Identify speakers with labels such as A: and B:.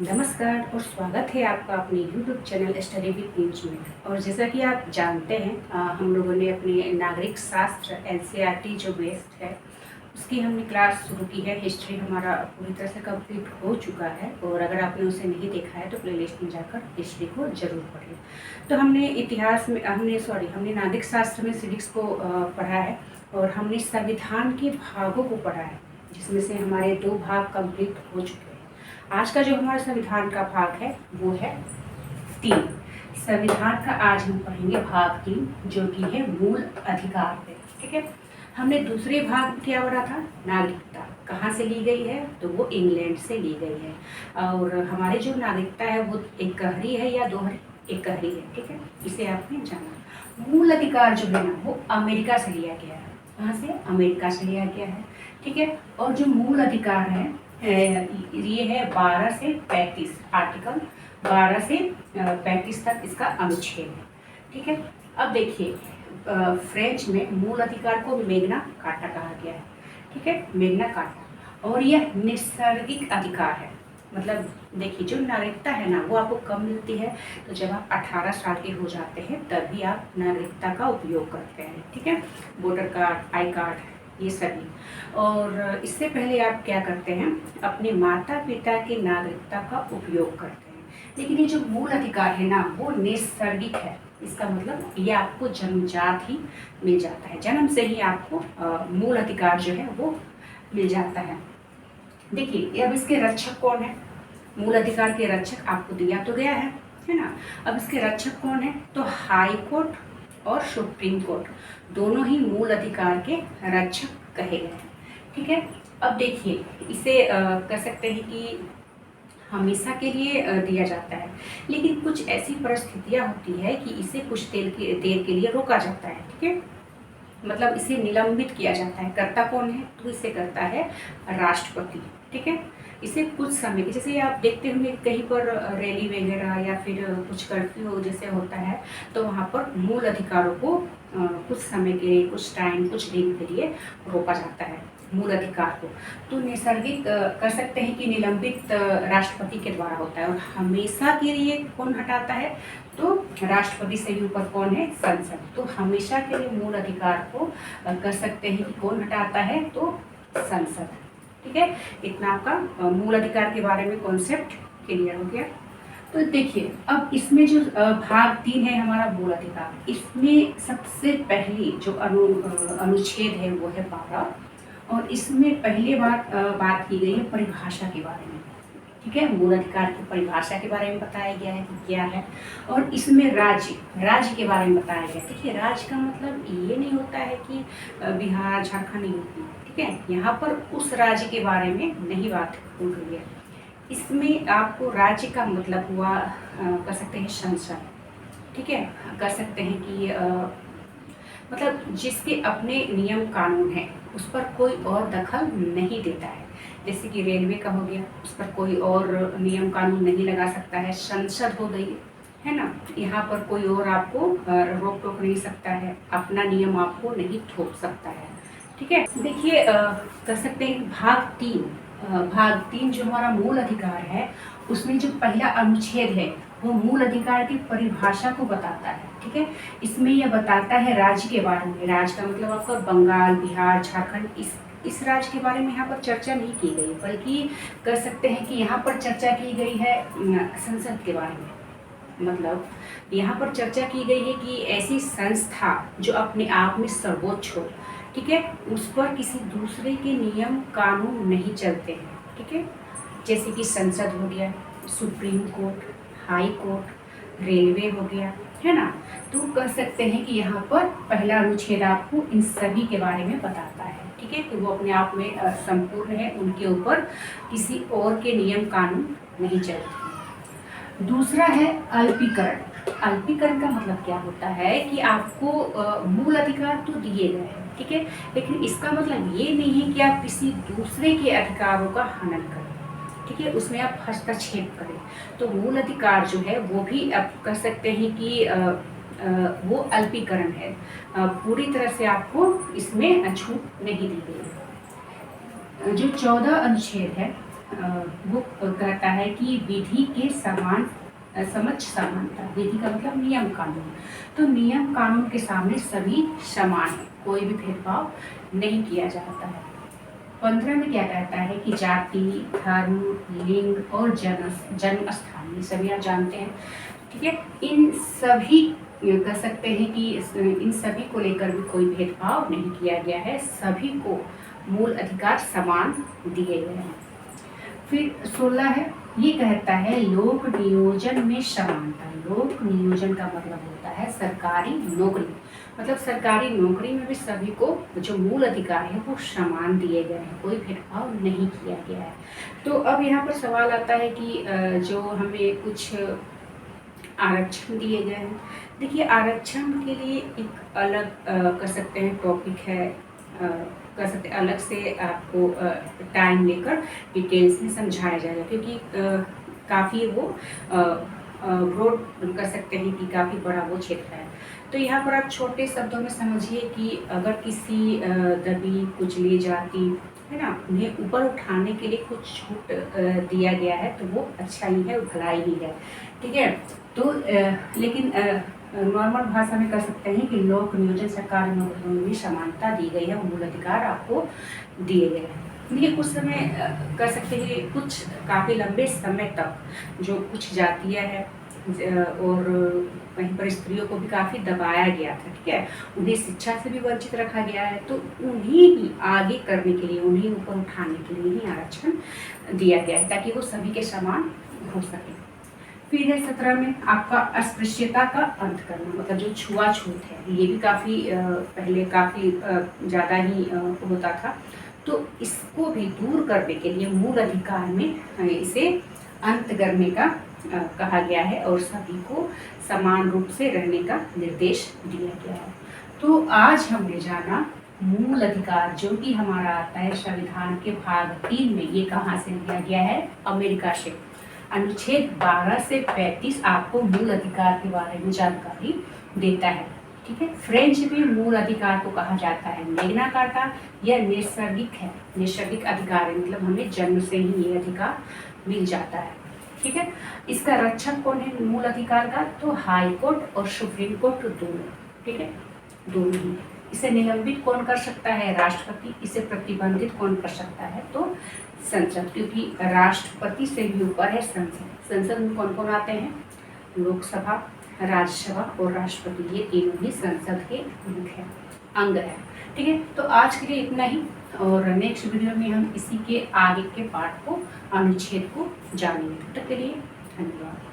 A: नमस्कार और स्वागत है आपका अपने YouTube channel study with news में। और जैसा कि आप जानते हैं हम लोगों ने अपने नागरिक शास्त्र NCERT जो बेस्ड है उसकी हमने क्लास शुरू की है। हिस्ट्री हमारा पूरी तरह से कंप्लीट हो चुका है और अगर आपने उसे नहीं देखा है तो प्लेलिस्ट में जाकर हिस्ट्री को जरूर पढ़ें। तो हमने इतिहास में हमने नागरिक शास्त्र में सिविक्स को पढ़ा है और हमने संविधान के भागों को पढ़ा है, जिसमें से हमारे 2 भाग कंप्लीट हो चुके हैं। आज का जो हमारा संविधान का भाग है वो है 3। संविधान का आज हम पढ़ेंगे भाग 3, जो कि है मूल अधिकार पे। ठीक है, हमने दूसरे भाग में क्या पढ़ा था? नागरिकता कहाँ से ली गई है? तो वो इंग्लैंड से ली गई है। और हमारी जो नागरिकता है वो एक कहरी है या दोहरी? एक कहरी है। ठीक है, इसे आपने जाना। मूल अधिकार जो है ना वो अमेरिका से लिया गया है। कहाँ से? अमेरिका से लिया गया है। ठीक है, और जो मूल अधिकार है ये है 12 से 35, आर्टिकल 12 से 35 तक इसका अनुच्छेद है। ठीक है, अब देखिए फ्रेंच में मूल अधिकार को मैग्ना कार्टा कहा गया है। ठीक है, मैग्ना कार्टा। और यह नैसर्गिक अधिकार है। मतलब देखिए जो नागरिकता है ना वो आपको कब मिलती है? तो जब आप 18 साल के हो जाते हैं तभी आप नागरिकता का उपयोग करते हैं। ठीक है, वोटर कार्ड, आई कार्ड, ये सभी। और इससे पहले आप क्या करते हैं? अपने माता पिता की नागरिकता का उपयोग करते हैं। लेकिन ये जो मूल अधिकार है ना वो नैसर्गिक है। इसका मतलब ये आपको जन्मजात ही मिल जाता है, जन्म से ही आपको मूल अधिकार जो है वो मिल जाता है। देखिए अब इसके रक्षक कौन है? मूल अधिकार के रक्षक आपको दिया तो गया है ना। अब इसके रक्षक कौन है? तो हाई कोर्ट और सुप्रीम कोर्ट दोनों ही मूल अधिकार के रक्षक कहे गए हैं। ठीक है, अब देखिए इसे कह सकते हैं कि हमेशा के लिए दिया जाता है, लेकिन कुछ ऐसी परिस्थितियां होती है कि इसे कुछ देर के लिए रोका जाता है। ठीक है, मतलब इसे निलंबित किया जाता है। करता कौन है? तो इसे करता है राष्ट्रपति। ठीक है, इसे कुछ समय के, जैसे आप देखते होंगे कहीं पर रैली वगैरह या फिर कुछ कर्फ्यू जैसे होता है तो वहाँ पर मूल अधिकारों को कुछ समय के लिए, कुछ टाइम, कुछ दिन के लिए रोका जाता है मूल अधिकार को। तो नैसर्गिक कर सकते हैं कि निलंबित राष्ट्रपति के द्वारा होता है। और हमेशा के लिए कौन हटाता है? तो राष्ट्रपति से भी ऊपर कौन है? संसद। तो हमेशा के लिए मूल अधिकार को कर सकते हैं कि कौन हटाता है? तो संसद। ठीक है, इतना आपका मूल अधिकार के बारे में कॉन्सेप्ट क्लियर हो गया। तो देखिए अब इसमें जो भाग 3 है हमारा मूल अधिकार, इसमें सबसे पहली जो अनुच्छेद है वो है 12। और इसमें पहली बार बात की गई है परिभाषा के बारे में। ठीक है, मूल अधिकार की परिभाषा के बारे में बताया गया है कि क्या है। और इसमें राज्य के बारे में बताया गया। देखिए राज्य का मतलब ये नहीं होता है कि बिहार, झारखंड, यूपी। ठीक है, यहाँ पर उस राज्य के बारे में नहीं बात हो रही है। इसमें आपको राज्य का मतलब हुआ कर सकते हैं संसद। ठीक है, कर सकते हैं कि मतलब जिसके अपने नियम कानून है उस पर कोई और दखल नहीं देता है। जैसे कि रेलवे का हो गया, उस पर कोई और नियम कानून नहीं लगा सकता है। संसद हो गई है ना, यहाँ पर कोई और आपको रोक टोक नहीं सकता है, अपना नियम आपको नहीं थोप सकता है। ठीक है, देखिए कर सकते हैं भाग 3 जो हमारा मूल अधिकार है उसमें जो पहला अनुच्छेद है वो मूल अधिकार की परिभाषा को बताता है। ठीक है, इसमें यह बताता है राज्य के बारे में। राज्य का मतलब आपका बंगाल, बिहार, झारखंड, इस राज्य के बारे में यहाँ पर चर्चा नहीं की गई, बल्कि कर सकते हैं कि यहाँ पर चर्चा की गई है संसद के बारे में। मतलब यहाँ पर चर्चा की गई है कि ऐसी संस्था जो अपने आप में सर्वोच्च हो, ठीक है, उस पर किसी दूसरे के नियम कानून नहीं चलते हैं। ठीक है, जैसे कि संसद हो गया, supreme court, high court, railway हो गया, है ना। तो कह सकते हैं कि यहाँ पर पहला अनुच्छेद आपको इन सभी के बारे में बताता है। ठीक है, कि वो अपने आप में संपूर्ण है, उनके ऊपर किसी और के नियम कानून नहीं चलते। दूसरा है अल्पीकरण। अल्पीकरण का मतलब क्या होता है कि आपको मूल अधिकार तो दिए गए हैं, ठीक है, लेकिन इसका मतलब ये नहीं है कि आप किसी दूसरे के अधिकारों का हनन करें। ठीक है, उसमें आप हस्तक्षेप करें। तो मूल अधिकार जो है वो भी आप कह सकते हैं कि वो अल्पीकरण है। पूरी तरह से आपको इसमें छूट नहीं दी गई है। जो 14 अनुच्छेद है वो कहता है कि विधि के समान समक्ष समानता। विधि का मतलब नियम कानून। तो नियम कानून के सामने सभी समान है, कोई भी भेदभाव नहीं किया जाता है। 15 में क्या कहता है कि जाति, धर्म, लिंग और जन्म स्थान, ये सभी आप जानते हैं, ठीक है। इन सभी कह सकते हैं कि इन सभी को लेकर भी कोई भेदभाव नहीं किया गया है, सभी को मूल अधिकार समान दिए गए हैं। फिर 16 है, ये कहता है लोक नियोजन में समानता। लोक नियोजन का मतलब होता है सरकारी नौकरी, मतलब सरकारी नौकरी में भी सभी को जो मूल अधिकार है वो समान दिए गए हैं, कोई भेदभाव नहीं किया गया है। तो अब यहाँ पर सवाल आता है कि जो हमें कुछ आरक्षण दिए गए हैं। देखिए, आरक्षण के लिए एक अलग कर सकते हैं टॉपिक है, कर सकते हैं अलग से आपको टाइम लेकर डिटेल्स में समझाया जाएगा, क्योंकि काफ़ी वो ब्रॉड कर सकते हैं कि काफ़ी बड़ा वो क्षेत्र है। तो यहाँ पर आप छोटे शब्दों में समझिए कि अगर किसी दबी कुचली जाति है ना, उन्हें ऊपर उठाने के लिए कुछ छूट दिया गया है तो वो अच्छा ही है, भलाई ही है, ठीक है। तो लेकिन नॉर्मल भाषा में कह सकते हैं कि लोक नियोजन सरकारी नौकरियों में भी समानता दी गई है, मूल अधिकार आपको दिए गए हैं। देखिए, कुछ समय कह सकते हैं कुछ काफ़ी लंबे समय तक जो कुछ जातियाँ हैं और वहीं पर स्त्रियों को भी काफ़ी दबाया गया था, ठीक है, उन्हें शिक्षा से भी वंचित रखा गया है, तो उन्हें ही आगे करने के लिए, उन्हें ऊपर उठाने के लिए ही आरक्षण दिया गया है ताकि वो सभी के समान हो सके। फिर है 17 में आपका अस्पृश्यता का अंत करना, मतलब जो छुआछूत है, ये भी काफ़ी पहले काफ़ी ज़्यादा ही होता था, तो इसको भी दूर करने के लिए मूल अधिकार में इसे अंत करने का कहा गया है और सभी को समान रूप से रहने का निर्देश दिया गया है। तो आज हमने जाना मूल अधिकार, जो कि हमारा आता है संविधान के भाग 3 में, ये कहाँ से लिया गया है? अमेरिका से। अनुच्छेद 12 से 35 आपको मूल अधिकार के बारे में जानकारी देता है, ठीक है। फ्रेंच में मूल अधिकार को कहा जाता है मैग्ना कार्टा, यह नैसर्गिक है, नैसर्गिक अधिकार है, मतलब हमें जन्म से ही ये अधिकार मिल जाता है, ठीक है। इसका रक्षक कौन है मूल अधिकार का? तो हाई कोर्ट और सुप्रीम कोर्ट दोनों, ठीक है, दोनों ही। इसे निलंबित कौन कर सकता है? राष्ट्रपति। इसे प्रतिबंधित कौन कर सकता है? तो संसद, क्योंकि राष्ट्रपति से भी ऊपर है संसद। संसद में कौन कौन आते हैं? लोकसभा, राज्यसभा और राष्ट्रपति, ये तीनों ही संसद के मुख्य अंग है, ठीक है। तो आज के लिए इतना ही, और नेक्स्ट वीडियो में हम इसी के आगे के पार्ट को, अनुच्छेद को जानेंगे। तब तक के लिए धन्यवाद।